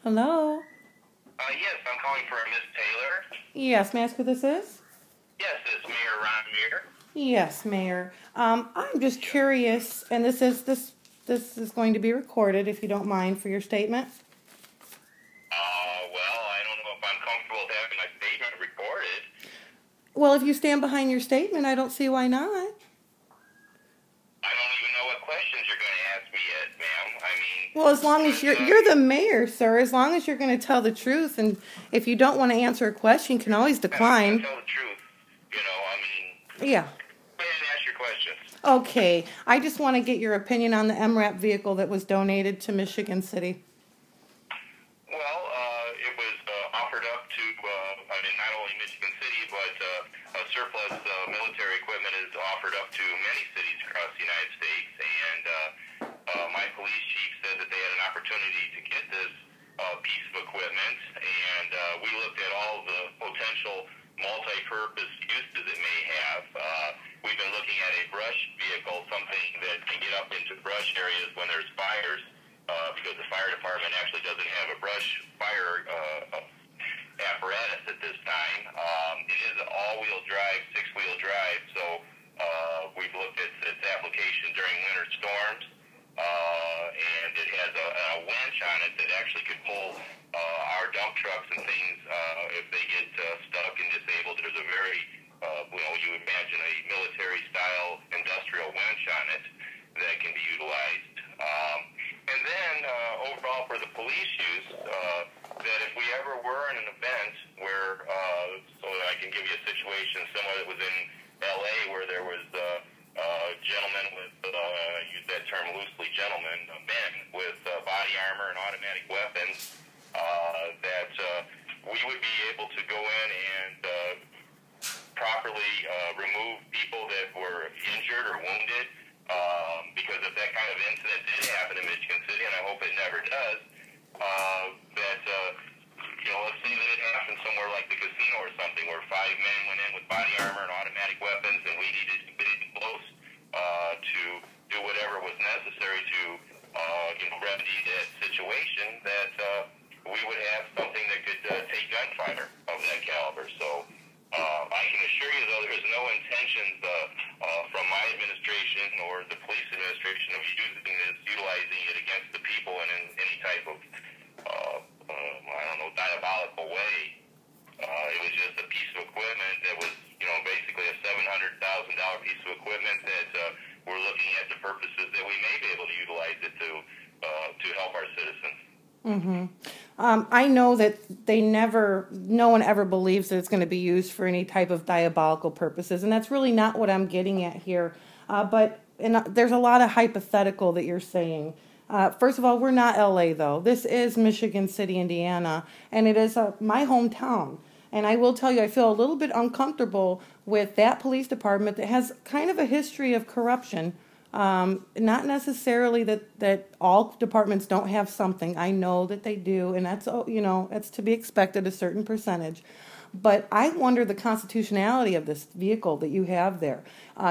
Hello? Yes, I'm calling for a Miss Taylor. Yes, may I ask who this is? Yes, it's Mayor Ron Meer. Yes, Mayor. I'm just curious, and this is going to be recorded, if you don't mind, for your statement. Well, I don't know if I'm comfortable with having my statement recorded. Well, if you stand behind your statement, I don't see why not. I don't even know what questions you're going to ask me yet, ma'am. I mean... Well, as long as you're the mayor, sir, as long as you're going to tell the truth, and if you don't want to answer a question, you can always decline. Tell the truth, Yeah. Go ahead and ask your questions. Okay, I just want to get your opinion on the Mrap vehicle that was donated to Michigan City. Well, it was offered up to, not only Michigan City, but surplus military equipment is offered up to many cities across the United States, and my police chief said that they had an opportunity to get this piece of equipment, and we looked at all the potential multi-purpose uses it may have. We've been looking at a brush vehicle, something that can get up into brush areas when there's fires, because the fire department actually doesn't have a brush fire apparatus at this time. It is an all-wheel drive, six-wheel drive, so we've looked at its application during winter storms, and it has a winch on it that actually could pull our dump trucks and things if they get stuck and disabled. There's a very, you imagine a military-style industrial winch on it that can be utilized. And then overall for the police use, that if we ever were in an event where, so I can give you a situation similar that was in L.A. where there was gentlemen with, use that term loosely, gentlemen, men with body armor and automatic weapons, that we would be able to go in and properly remove people that were injured or wounded, because if that kind of incident did happen in Michigan City, and I hope it never does, let's say that it happened somewhere like the casino or something where 5 men went in with body armor and automatic weapons, and we needed to get in close to do whatever was necessary to remedy that situation, that we would have something that could take gunfire of that caliber. So I can assure you, though, there's no intentions from my administration or the police administration of utilizing it against the people in any type of diabolical way. It was just a piece of equipment that was, basically a $700,000 piece of equipment that we're looking at the purposes that we may be able to utilize it to help our citizens. Mm-hmm. I know that no one ever believes that it's going to be used for any type of diabolical purposes, and that's really not what I'm getting at here. But there's a lot of hypothetical that you're saying. First of all, we're not L.A., though. This is Michigan City, Indiana, and it is my hometown. And I will tell you, I feel a little bit uncomfortable with that police department that has kind of a history of corruption. Not necessarily that all departments don't have something. I know that they do, and that's to be expected, a certain percentage. But I wonder the constitutionality of this vehicle that you have there.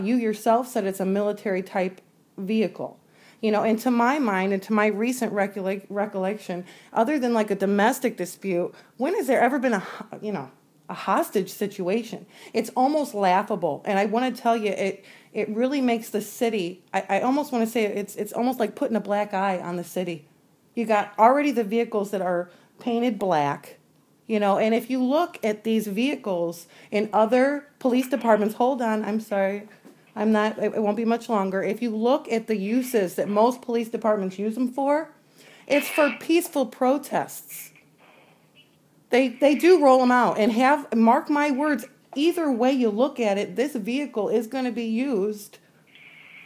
You yourself said it's a military-type vehicle. And to my mind and to my recent recollection, other than like a domestic dispute, when has there ever been a hostage situation? It's almost laughable. And I want to tell you, it really makes the city, I almost want to say it's almost like putting a black eye on the city. You got already the vehicles that are painted black, and if you look at these vehicles in other police departments, hold on, I'm sorry. It won't be much longer. If you look at the uses that most police departments use them for, it's for peaceful protests. They do roll them out and mark my words, either way you look at it, this vehicle is going to be used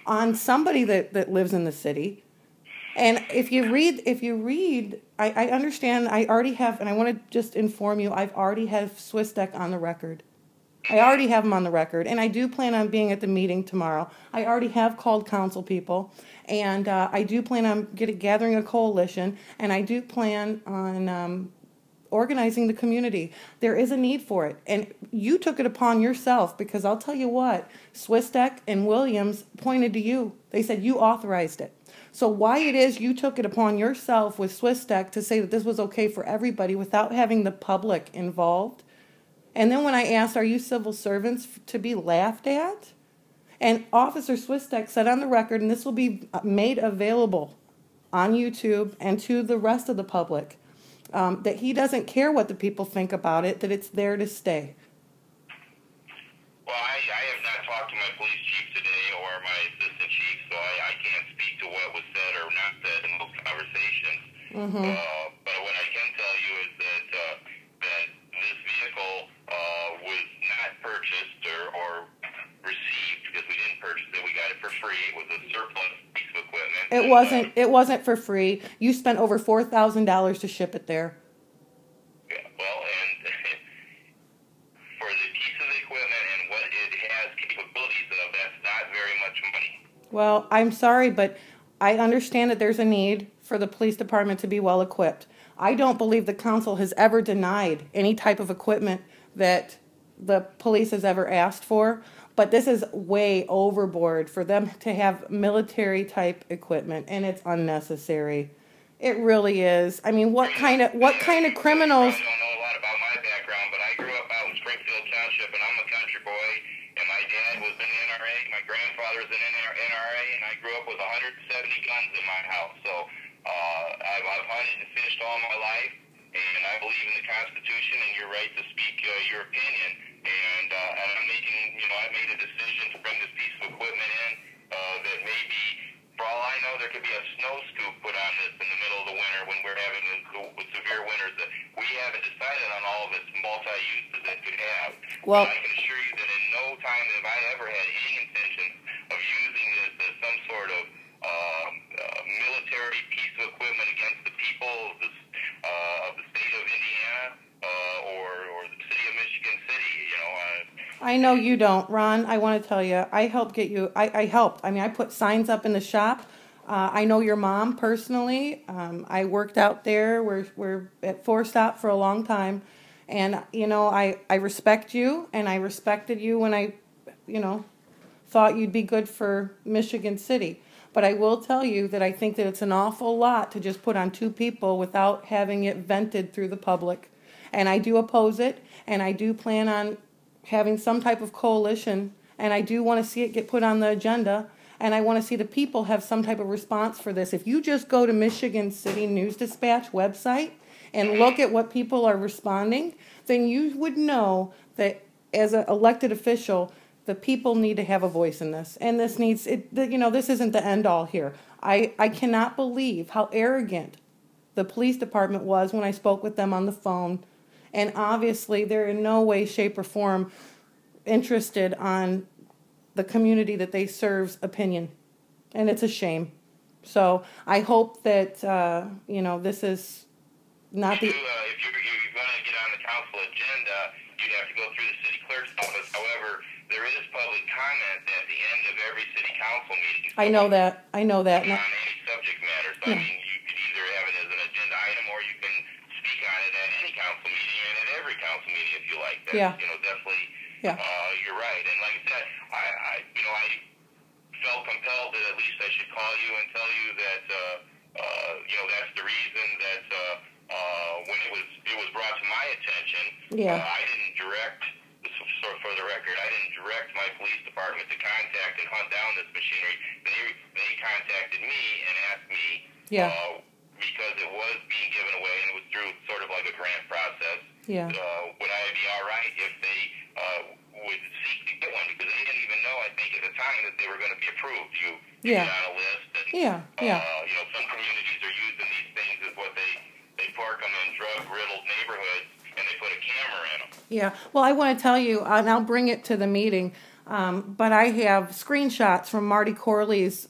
on somebody that lives in the city. And if you read, I understand, I already have, and I want to just inform you, I've already have SwissDeck on the record. I already have them on the record, and I do plan on being at the meeting tomorrow. I already have called council people, and I do plan on gathering a coalition, and I do plan on organizing the community. There is a need for it, and you took it upon yourself, because I'll tell you what, SwissDeck and Williams pointed to you. They said you authorized it. So why it is you took it upon yourself with SwissTech to say that this was okay for everybody without having the public involved? And then when I asked, are you civil servants to be laughed at? And Officer SwissTech said on the record, and this will be made available on YouTube and to the rest of the public, that he doesn't care what the people think about it, that it's there to stay. Well, I have not talked to my police chief today or my assistant chief, so I can't speak to what was said or not said in those conversations. But what I can tell you is that this vehicle was not purchased or received, because we didn't purchase it. We got it for free. It was a surplus piece of equipment. It wasn't for free. You spent over $4,000 to ship it there. Yeah, well, and for the piece of equipment and what it has capabilities of, that's not very much money. Well, I'm sorry, but I understand that there's a need for the police department to be well equipped. I don't believe the council has ever denied any type of equipment that the police has ever asked for, but this is way overboard for them to have military type equipment, and it's unnecessary. It really is. I mean, what kind of criminals? I don't know a lot about my background, but I grew up out in Springfield Township, and I'm a country boy, and my dad was in the NRA, my grandfather was in the NRA, and I grew up with 170 guns in my house. So I've hunted and fished all my life, and I believe in the Constitution and your right to speak your opinion. And I'm making, I made a decision to bring this piece of equipment in that maybe, for all I know, there could be a snow scoop put on this in the middle of the winter when we're having the severe winters that we haven't decided on all of its multi-uses it could have. Well, but I can assure you that in no time have I ever had any intention of using this as some sort of military piece of equipment against the people of the state of Indiana or the city of Michigan City. I know you don't, Ron. I want to tell you, I helped get you. I helped. I mean, I put signs up in the shop. I know your mom personally. I worked out there. We're at Four Stop for a long time, and I respect you, and I respected you when I, thought you'd be good for Michigan City. But I will tell you that I think that it's an awful lot to just put on two people without having it vented through the public. And I do oppose it, and I do plan on having some type of coalition, and I do want to see it get put on the agenda, and I want to see the people have some type of response for this. If you just go to Michigan City News Dispatch website and look at what people are responding, then you would know that as an elected official, the people need to have a voice in this, and this isn't the end all here. I cannot believe how arrogant the police department was when I spoke with them on the phone, and obviously they're in no way, shape, or form interested on the community that they serve's opinion, and it's a shame. So I hope that this is not the. If you're going to get on the council agenda, you'd have to go through the city clerk's office. However, there is public comment at the end of every city council meeting. So I know that. on any subject matter. So Yeah. I mean, you could either have it as an agenda item, or you can speak on it at any council meeting and at every council meeting if you like. That's, Yeah. Definitely. Yeah. You're right. And like I said, I felt compelled that at least I should call you and tell you that that's the reason that when it was brought to my attention, Yeah. I didn't direct. For the record, I didn't direct my police department to contact and hunt down this machinery. They contacted me and asked me, Yeah. Because it was being given away and it was through sort of like a grant process. Yeah. Would I be all right if they would seek to get one? Because they didn't even know, I think, at the time that they were going to be approved. You Yeah. get on a list, and Yeah. some communities are using these things as what they park them in drug-riddled neighborhoods, and they put a camera in them. Yeah. Well, I want to tell you, and I'll bring it to the meeting, but I have screenshots from Marty Corley's,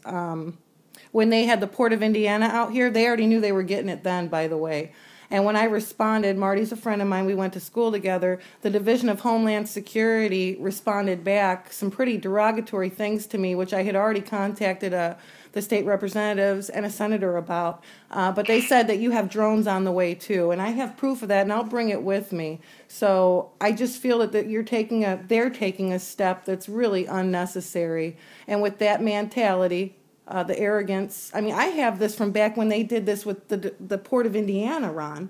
when they had the Port of Indiana out here. They already knew they were getting it then, by the way. And when I responded, Marty's a friend of mine, we went to school together, the Division of Homeland Security responded back some pretty derogatory things to me, which I had already contacted the state representatives and a senator about. But they said that you have drones on the way too, and I have proof of that, and I'll bring it with me. So I just feel that they're taking a step that's really unnecessary. And with that mentality, the arrogance. I mean, I have this from back when they did this with the Port of Indiana, Ron.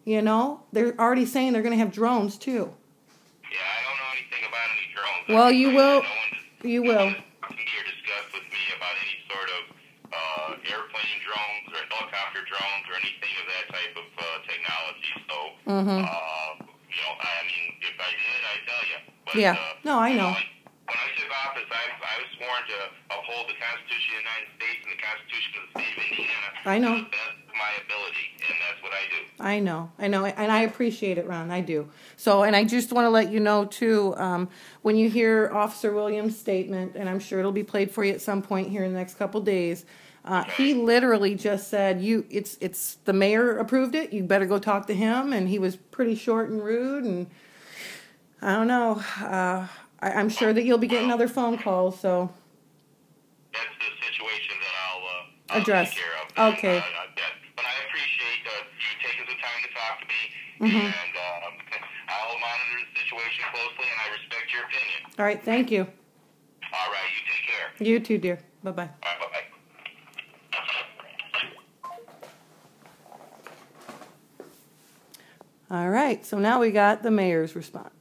You know, they're already saying they're going to have drones too. Yeah, I don't know anything about any drones. Well, you will. You will. No one has or discussed with me about any sort of airplane drones or helicopter drones or anything of that type of technology. So, you know, I mean, if I did, I'd tell you. But, yeah. No, I know. When I took office, I was sworn to uphold the Constitution of the United States and the Constitution of the State of Indiana. I know. To the best of my ability, and that's what I do. I know, and I appreciate it, Ron. I do. So, and I just want to let you know too, when you hear Officer Williams' statement, and I'm sure it'll be played for you at some point here in the next couple days. He literally just said, it's the mayor approved it. You better go talk to him. And he was pretty short and rude. And I don't know. I'm sure that you'll be getting other phone calls. So that's the situation that I'll address. Take care of. Okay. But I appreciate you taking the time to talk to me, and I'll monitor the situation closely, and I respect your opinion. All right. Thank you. All right. You take care. You too, dear. Bye-bye. All right. Bye-bye. All right, so now we got the mayor's response.